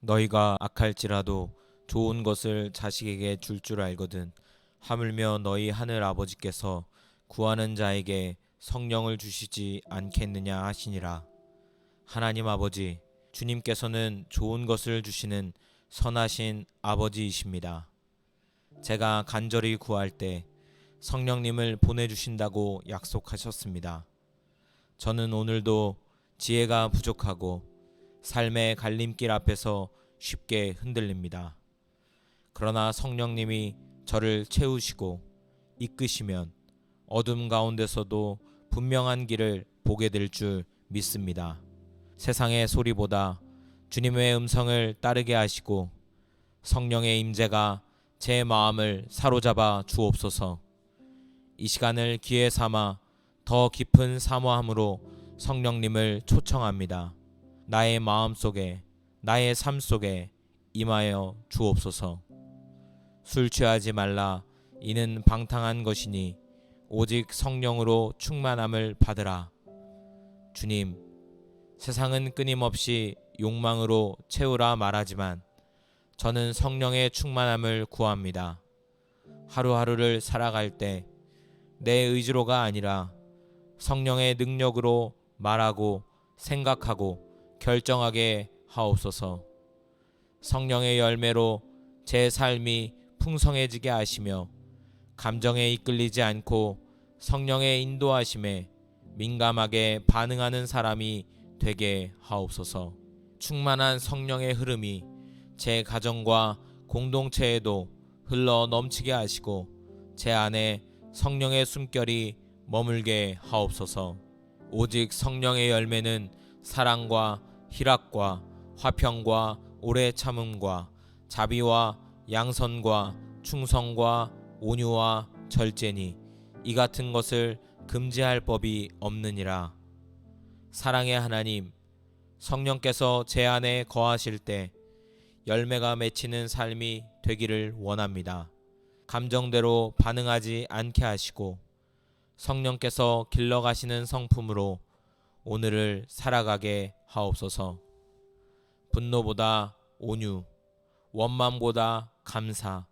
너희가 악할지라도 좋은 것을 자식에게 줄 줄 알거든. 하물며 너희 하늘 아버지께서 구하는 자에게 성령을 주시지 않겠느냐 하시니라. 하나님 아버지, 주님께서는 좋은 것을 주시는 선하신 아버지이십니다. 제가 간절히 구할 때 성령님을 보내주신다고 약속하셨습니다. 저는 오늘도 지혜가 부족하고 삶의 갈림길 앞에서 쉽게 흔들립니다. 그러나 성령님이 저를 채우시고 이끄시면 어둠 가운데서도 분명한 길을 보게 될 줄 믿습니다. 세상의 소리보다 주님의 음성을 따르게 하시고 성령의 임재가 제 마음을 사로잡아 주옵소서. 이 시간을 기회 삼아 더 깊은 사모함으로 성령님을 초청합니다. 나의 마음 속에, 나의 삶 속에 임하여 주옵소서. 술 취하지 말라. 이는 방탕한 것이니 오직 성령으로 충만함을 받으라. 주님, 세상은 끊임없이 욕망으로 채우라 말하지만 저는 성령의 충만함을 구합니다. 하루하루를 살아갈 때 내 의지로가 아니라 성령의 능력으로 말하고 생각하고 결정하게 하옵소서. 성령의 열매로 제 삶이 풍성해지게 하시며 감정에 이끌리지 않고 성령의 인도하심에 민감하게 반응하는 사람이 되게 하옵소서. 충만한 성령의 흐름이 제 가정과 공동체에도 흘러 넘치게 하시고 제 안에 성령의 숨결이 머물게 하옵소서. 오직 성령의 열매는 사랑과 희락과 화평과 오래 참음과 자비와 양선과 충성과 온유와 절제니 이 같은 것을 금지할 법이 없느니라. 사랑의 하나님, 성령께서 제 안에 거하실 때 열매가 맺히는 삶이 되기를 원합니다. 감정대로 반응하지 않게 하시고 성령께서 길러가시는 성품으로 오늘을 살아가게 하옵소서. 분노보다 온유, 원망보다 감사,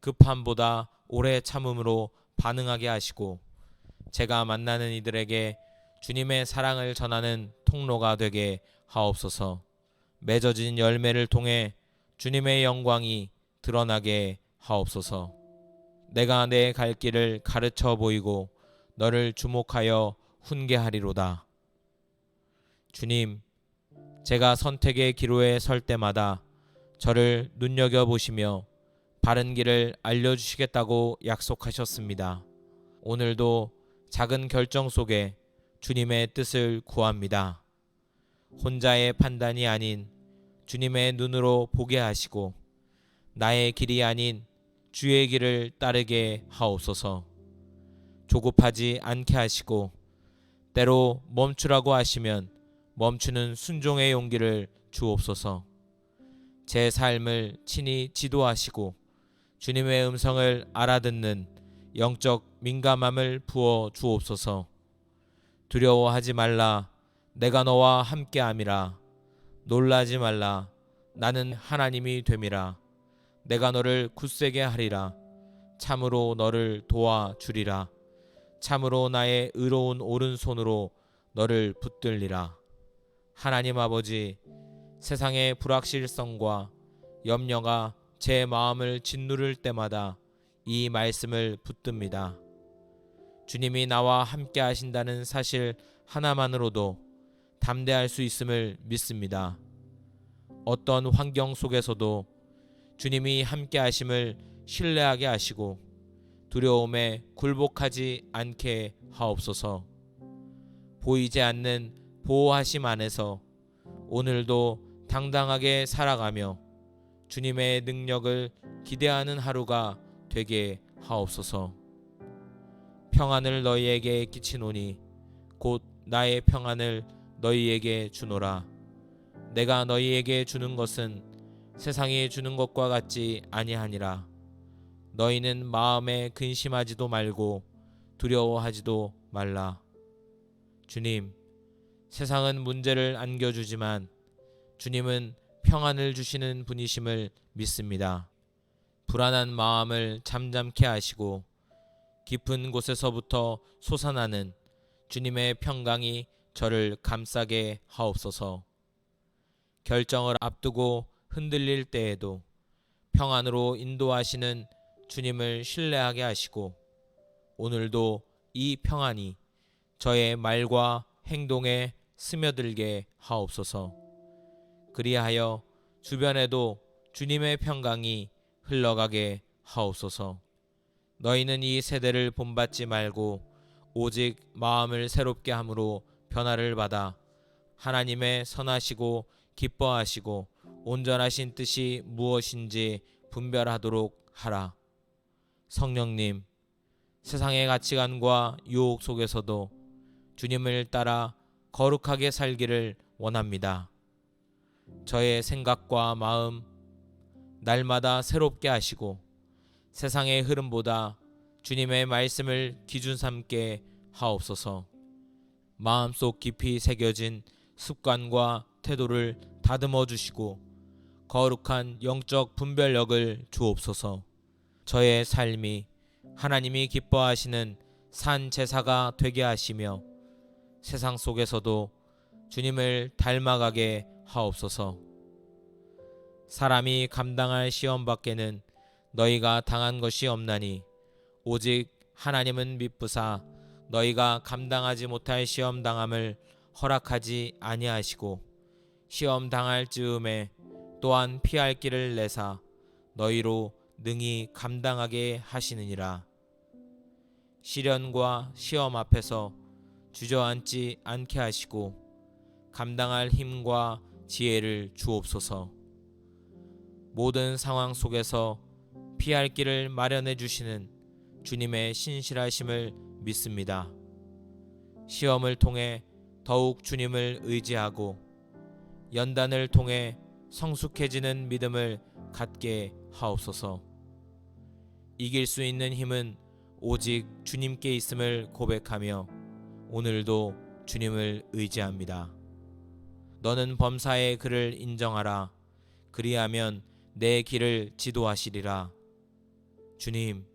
급함보다 오래 참음으로 반응하게 하시고 제가 만나는 이들에게 주님의 사랑을 전하는 통로가 되게 하옵소서. 맺어진 열매를 통해 주님의 영광이 드러나게 하옵소서. 내가 내 갈 길을 가르쳐 보이고 너를 주목하여 훈계하리로다. 주님, 제가 선택의 기로에 설 때마다 저를 눈여겨보시며 바른 길을 알려주시겠다고 약속하셨습니다. 오늘도 작은 결정 속에 주님의 뜻을 구합니다. 혼자의 판단이 아닌 주님의 눈으로 보게 하시고 나의 길이 아닌 주의 길을 따르게 하옵소서. 조급하지 않게 하시고 때로 멈추라고 하시면 멈추는 순종의 용기를 주옵소서. 제 삶을 친히 지도하시고 주님의 음성을 알아듣는 영적 민감함을 부어 주옵소서. 두려워하지 말라. 내가 너와 함께함이라. 놀라지 말라. 나는 하나님이 됨이라. 내가 너를 굳세게 하리라. 참으로 너를 도와주리라. 참으로 나의 의로운 오른손으로 너를 붙들리라. 하나님 아버지, 세상의 불확실성과 염려가 제 마음을 짓누를 때마다 이 말씀을 붙듭니다. 주님이 나와 함께 하신다는 사실 하나만으로도 담대할 수 있음을 믿습니다. 어떤 환경 속에서도 주님이 함께 하심을 신뢰하게 하시고 두려움에 굴복하지 않게 하옵소서. 보이지 않는 보호하심 안에서 오늘도 당당하게 살아가며 주님의 능력을 기대하는 하루가 되게 하옵소서. 평안을 너희에게 끼치노니 곧 나의 평안을 너희에게 주노라. 내가 너희에게 주는 것은 세상이 주는 것과 같지 아니하니라. 너희는 마음에 근심하지도 말고 두려워하지도 말라. 주님, 세상은 문제를 안겨주지만 주님은 평안을 주시는 분이심을 믿습니다. 불안한 마음을 잠잠케 하시고 깊은 곳에서부터 솟아나는 주님의 평강이 저를 감싸게 하옵소서. 결정을 앞두고 흔들릴 때에도 평안으로 인도하시는 주님을 신뢰하게 하시고 오늘도 이 평안이 저의 말과 행동에 스며들게 하옵소서. 그리하여 주변에도 주님의 평강이 흘러가게 하옵소서. 너희는 이 세대를 본받지 말고 오직 마음을 새롭게 함으로 변화를 받아 하나님의 선하시고 기뻐하시고 온전하신 뜻이 무엇인지 분별하도록 하라. 성령님, 세상의 가치관과 유혹 속에서도 주님을 따라 거룩하게 살기를 원합니다. 저의 생각과 마음 날마다 새롭게 하시고 세상의 흐름보다 주님의 말씀을 기준 삼게 하옵소서. 마음속 깊이 새겨진 습관과 태도를 다듬어 주시고 거룩한 영적 분별력을 주옵소서. 저의 삶이 하나님이 기뻐하시는 산 제사가 되게 하시며 세상 속에서도 주님을 닮아가게 하옵소서. 사람이 감당할 시험 밖에는 너희가 당한 것이 없나니 오직 하나님은 미쁘사 너희가 감당하지 못할 시험 당함을 허락하지 아니하시고 시험 당할 즈음에 또한 피할 길을 내사 너희로 능히 감당하게 하시느니라. 시련과 시험 앞에서 주저앉지 않게 하시고 감당할 힘과 지혜를 주옵소서. 모든 상황 속에서 피할 길을 마련해 주시는 주님의 신실하심을 믿습니다. 시험을 통해 더욱 주님을 의지하고 연단을 통해 성숙해지는 믿음을 갖게 하옵소서. 이길 수 있는 힘은 오직 주님께 있음을 고백하며 오늘도 주님을 의지합니다. 너는 범사의 그를 인정하라. 그리하면 내 길을 지도하시리라. 주님,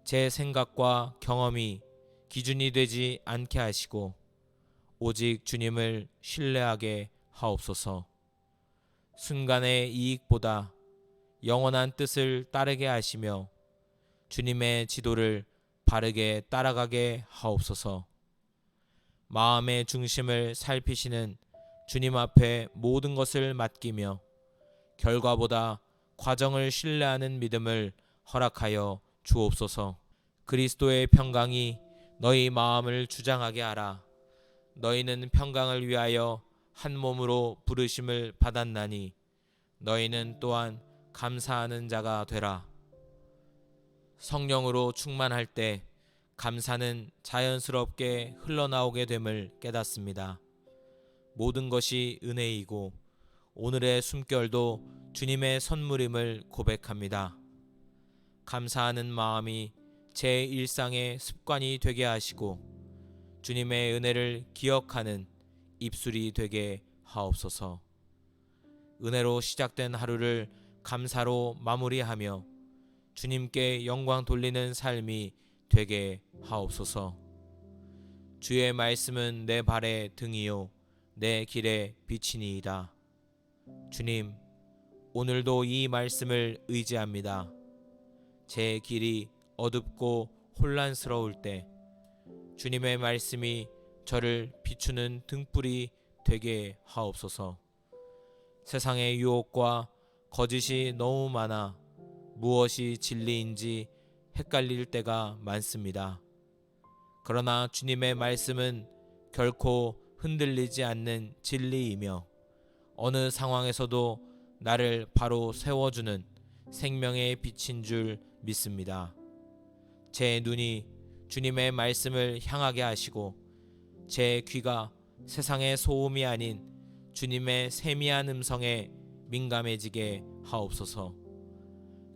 제 생각과 경험이 기준이 되지 않게 하시고 오직 주님을 신뢰하게 하옵소서. 순간의 이익보다 영원한 뜻을 따르게 하시며 주님의 지도를 바르게 따라가게 하옵소서. 마음의 중심을 살피시는 주님 앞에 모든 것을 맡기며 결과보다 과정을 신뢰하는 믿음을 허락하여 주옵소서. 그리스도의 평강이 너희 마음을 주장하게 하라. 너희는 평강을 위하여 한 몸으로 부르심을 받았나니 너희는 또한 감사하는 자가 되라. 성령으로 충만할 때 감사는 자연스럽게 흘러나오게 됨을 깨닫습니다. 모든 것이 은혜이고 오늘의 숨결도 주님의 선물임을 고백합니다. 감사하는 마음이 제 일상의 습관이 되게 하시고 주님의 은혜를 기억하는 입술이 되게 하옵소서. 은혜로 시작된 하루를 감사로 마무리하며 주님께 영광 돌리는 삶이 되게 하옵소서. 주의 말씀은 내 발의 등이요 내 길의 빛이니이다. 주님, 오늘도 이 말씀을 의지합니다. 제 길이 어둡고 혼란스러울 때 주님의 말씀이 저를 비추는 등불이 되게 하옵소서. 세상의 유혹과 거짓이 너무 많아 무엇이 진리인지 헷갈릴 때가 많습니다. 그러나 주님의 말씀은 결코 흔들리지 않는 진리이며 어느 상황에서도 나를 바로 세워주는 생명의 빛인 줄 믿습니다. 제 눈이 주님의 말씀을 향하게 하시고 제 귀가 세상의 소음이 아닌 주님의 세미한 음성에 민감해지게 하옵소서.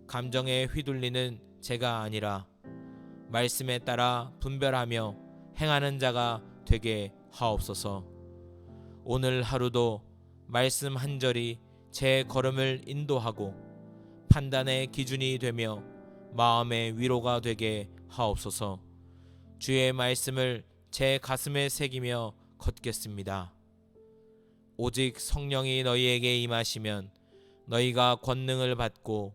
감정에 휘둘리는 제가 아니라 말씀에 따라 분별하며 행하는 자가 되게 하옵소서. 오늘 하루도 말씀 한 절이 제 걸음을 인도하고 판단의 기준이 되며 마음의 위로가 되게 하옵소서. 주의 말씀을 제 가슴에 새기며 걷겠습니다. 오직 성령이 너희에게 임하시면 너희가 권능을 받고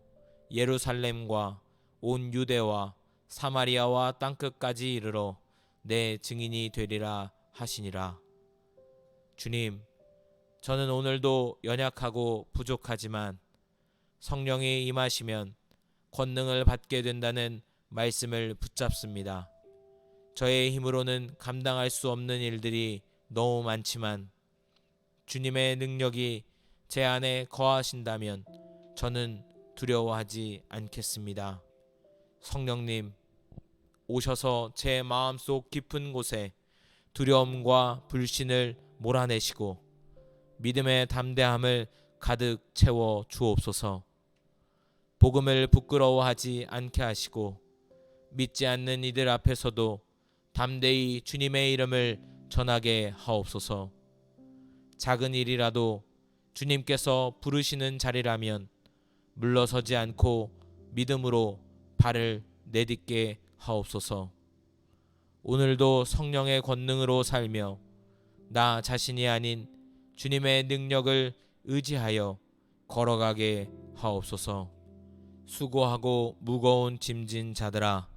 예루살렘과 온 유대와 사마리아와 땅끝까지 이르러 내 증인이 되리라 하시니라. 주님, 저는 오늘도 연약하고 부족하지만 성령이 임하시면 권능을 받게 된다는 말씀을 붙잡습니다. 저의 힘으로는 감당할 수 없는 일들이 너무 많지만 주님의 능력이 제 안에 거하신다면 저는 두려워하지 않겠습니다. 성령님, 오셔서 제 마음속 깊은 곳에 두려움과 불신을 몰아내시고 믿음의 담대함을 가득 채워 주옵소서. 복음을 부끄러워하지 않게 하시고 믿지 않는 이들 앞에서도 담대히 주님의 이름을 전하게 하옵소서. 작은 일이라도 주님께서 부르시는 자리라면 물러서지 않고 믿음으로 발을 내딛게 하옵소서. 오늘도 성령의 권능으로 살며 나 자신이 아닌 주님의 능력을 의지하여 걸어가게 하옵소서. 수고하고 무거운 짐진 자들아,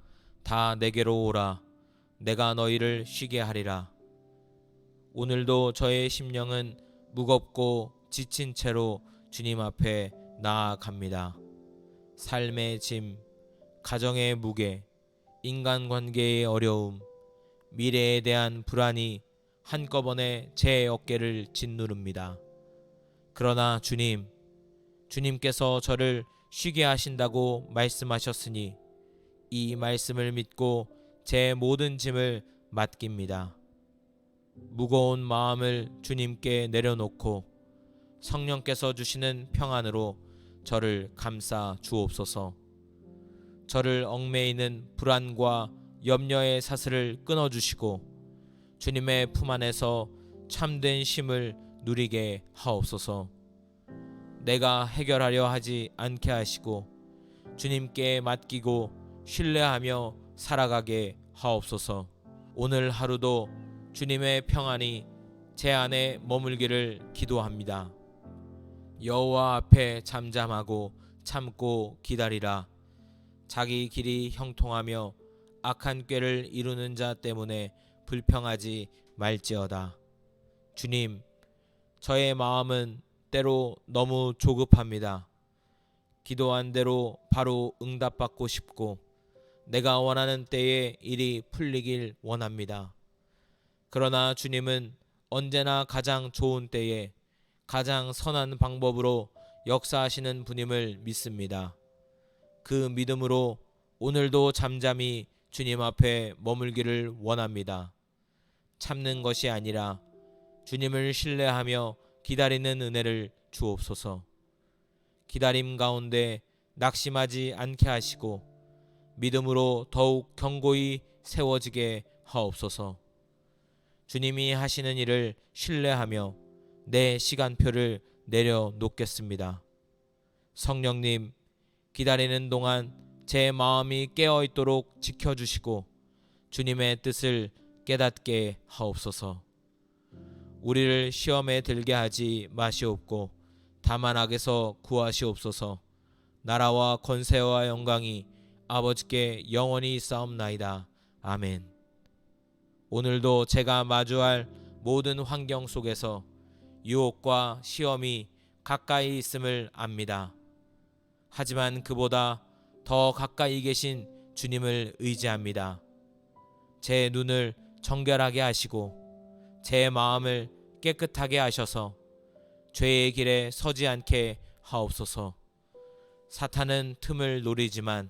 다 내게로 오라. 내가 너희를 쉬게 하리라. 오늘도 저의 심령은 무겁고 지친 채로 주님 앞에 나아갑니다. 삶의 짐, 가정의 무게, 인간관계의 어려움, 미래에 대한 불안이 한꺼번에 제 어깨를 짓누릅니다. 그러나 주님께서 저를 쉬게 하신다고 말씀하셨으니 이 말씀을 믿고 제 모든 짐을 맡깁니다. 무거운 마음을 주님께 내려놓고 성령께서 주시는 평안으로 저를 감싸 주옵소서. 저를 얽매이는 불안과 염려의 사슬을 끊어주시고 주님의 품 안에서 참된 쉼을 누리게 하옵소서. 내가 해결하려 하지 않게 하시고 주님께 맡기고 신뢰하며 살아가게 하옵소서. 오늘 하루도 주님의 평안이 제 안에 머물기를 기도합니다. 여호와 앞에 잠잠하고 참고 기다리라. 자기 길이 형통하며 악한 꾀를 이루는 자 때문에 불평하지 말지어다. 주님, 저의 마음은 때로 너무 조급합니다. 기도한 대로 바로 응답받고 싶고 내가 원하는 때에 일이 풀리길 원합니다. 그러나 주님은 언제나 가장 좋은 때에 가장 선한 방법으로 역사하시는 분임을 믿습니다. 그 믿음으로 오늘도 잠잠히 주님 앞에 머물기를 원합니다. 참는 것이 아니라 주님을 신뢰하며 기다리는 은혜를 주옵소서. 기다림 가운데 낙심하지 않게 하시고 믿음으로 더욱 견고히 세워지게 하옵소서. 주님이 하시는 일을 신뢰하며 내 시간표를 내려놓겠습니다. 성령님, 기다리는 동안 제 마음이 깨어있도록 지켜주시고 주님의 뜻을 깨닫게 하옵소서. 우리를 시험에 들게 하지 마시옵고 다만 악에서 구하시옵소서. 나라와 권세와 영광이 아버지께 영원히 있사옵나이다. 아멘. 오늘도 제가 마주할 모든 환경 속에서 유혹과 시험이 가까이 있음을 압니다. 하지만 그보다 더 가까이 계신 주님을 의지합니다. 제 눈을 정결하게 하시고 제 마음을 깨끗하게 하셔서 죄의 길에 서지 않게 하옵소서. 사탄은 틈을 노리지만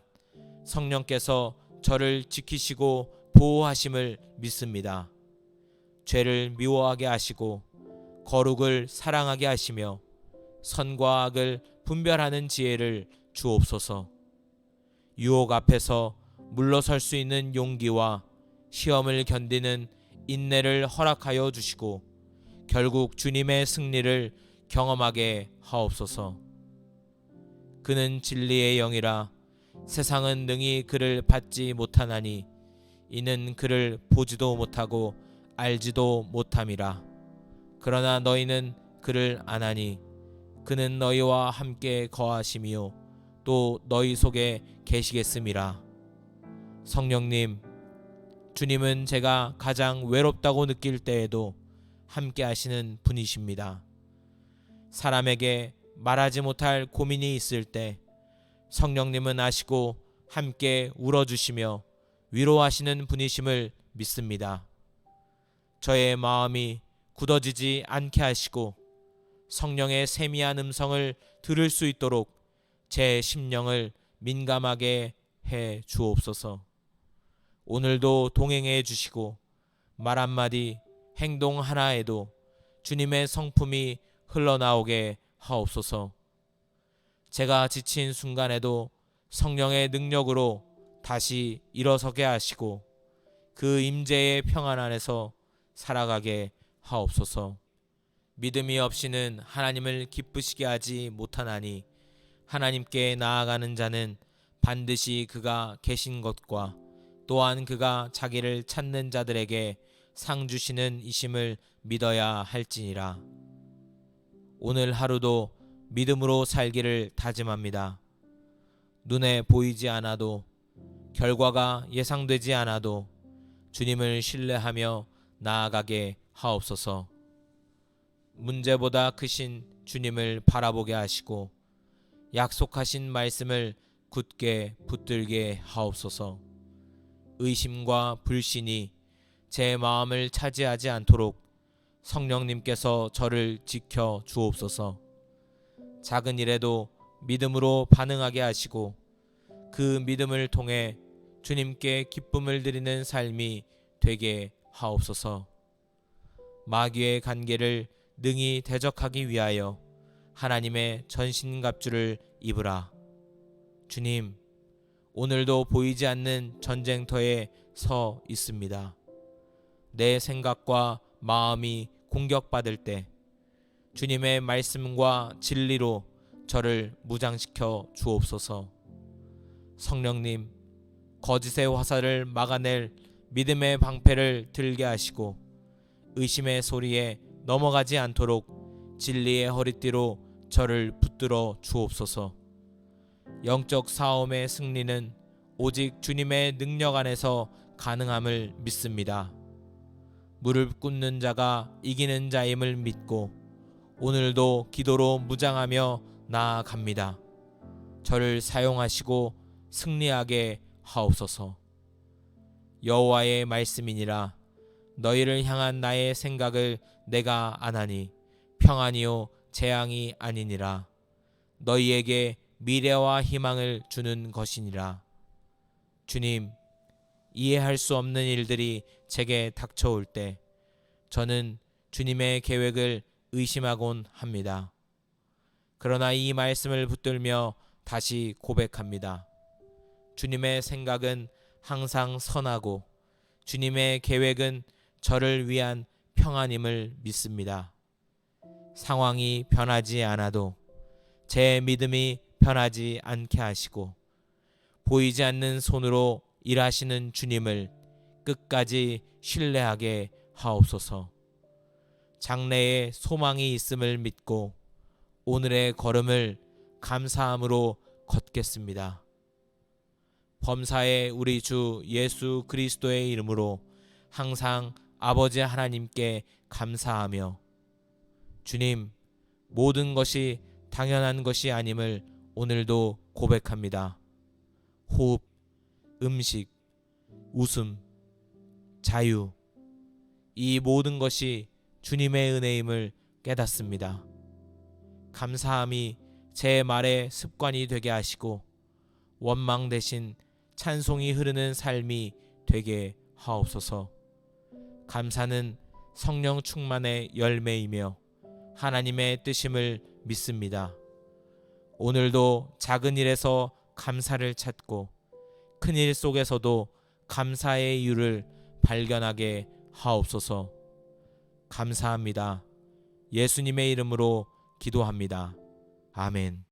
성령께서 저를 지키시고 보호하심을 믿습니다. 죄를 미워하게 하시고 거룩을 사랑하게 하시며 선과 악을 분별하는 지혜를 주옵소서. 유혹 앞에서 물러설 수 있는 용기와 시험을 견디는 인내를 허락하여 주시고 결국 주님의 승리를 경험하게 하옵소서. 그는 진리의 영이라 세상은 능히 그를 받지 못하나니 이는 그를 보지도 못하고 알지도 못함이라. 그러나 너희는 그를 아나니 그는 너희와 함께 거하심이요 또 너희 속에 계시겠음이라. 성령님, 주님은 제가 가장 외롭다고 느낄 때에도 함께 하시는 분이십니다. 사람에게 말하지 못할 고민이 있을 때 성령님은 아시고 함께 울어주시며 위로하시는 분이심을 믿습니다. 저의 마음이 굳어지지 않게 하시고 성령의 세미한 음성을 들을 수 있도록 제 심령을 민감하게 해 주옵소서. 오늘도 동행해 주시고 말 한마디 행동 하나에도 주님의 성품이 흘러나오게 하옵소서. 제가 지친 순간에도 성령의 능력으로 다시 일어서게 하시고 그 임재의 평안 안에서 살아가게 하옵소서. 믿음이 없이는 하나님을 기쁘시게 하지 못하나니 하나님께 나아가는 자는 반드시 그가 계신 것과 또한 그가 자기를 찾는 자들에게 상 주시는 이심을 믿어야 할지니라. 오늘 하루도 믿음으로 살기를 다짐합니다. 눈에 보이지 않아도 결과가 예상되지 않아도 주님을 신뢰하며 나아가게 하옵소서. 문제보다 크신 주님을 바라보게 하시고 약속하신 말씀을 굳게 붙들게 하옵소서. 의심과 불신이 제 마음을 차지하지 않도록 성령님께서 저를 지켜 주옵소서. 작은 일에도 믿음으로 반응하게 하시고 그 믿음을 통해 주님께 기쁨을 드리는 삶이 되게 하옵소서. 마귀의 관계를 능히 대적하기 위하여 하나님의 전신갑주를 입으라. 주님, 오늘도 보이지 않는 전쟁터에 서 있습니다. 내 생각과 마음이 공격받을 때 주님의 말씀과 진리로 저를 무장시켜 주옵소서. 성령님, 거짓의 화살을 막아낼 믿음의 방패를 들게 하시고 의심의 소리에 넘어가지 않도록 진리의 허리띠로 저를 붙들어 주옵소서. 영적 싸움의 승리는 오직 주님의 능력 안에서 가능함을 믿습니다. 무릎 꿇는 자가 이기는 자임을 믿고 오늘도 기도로 무장하며 나아갑니다. 저를 사용하시고 승리하게 하옵소서. 여호와의 말씀이니라. 너희를 향한 나의 생각을 내가 아나니 평안이요 재앙이 아니니라. 너희에게 미래와 희망을 주는 것이니라. 주님, 이해할 수 없는 일들이 제게 닥쳐올 때 저는 주님의 계획을 의심하곤 합니다. 그러나 이 말씀을 붙들며 다시 고백합니다. 주님의 생각은 항상 선하고 주님의 계획은 저를 위한 평안임을 믿습니다. 상황이 변하지 않아도 제 믿음이 변하지 않게 하시고 보이지 않는 손으로 일하시는 주님을 끝까지 신뢰하게 하옵소서. 장래에 소망이 있음을 믿고 오늘의 걸음을 감사함으로 걷겠습니다. 범사의 우리 주 예수 그리스도의 이름으로 항상 아버지 하나님께 감사하며 주님, 모든 것이 당연한 것이 아님을 오늘도 고백합니다. 호흡, 음식, 웃음, 자유, 이 모든 것이 주님의 은혜임을 깨닫습니다. 감사함이 제 말의 습관이 되게 하시고 원망 대신 찬송이 흐르는 삶이 되게 하옵소서. 감사는 성령 충만의 열매이며 하나님의 뜻임을 믿습니다. 오늘도 작은 일에서 감사를 찾고 큰 일 속에서도 감사의 이유를 발견하게 하옵소서. 감사합니다. 예수님의 이름으로 기도합니다. 아멘.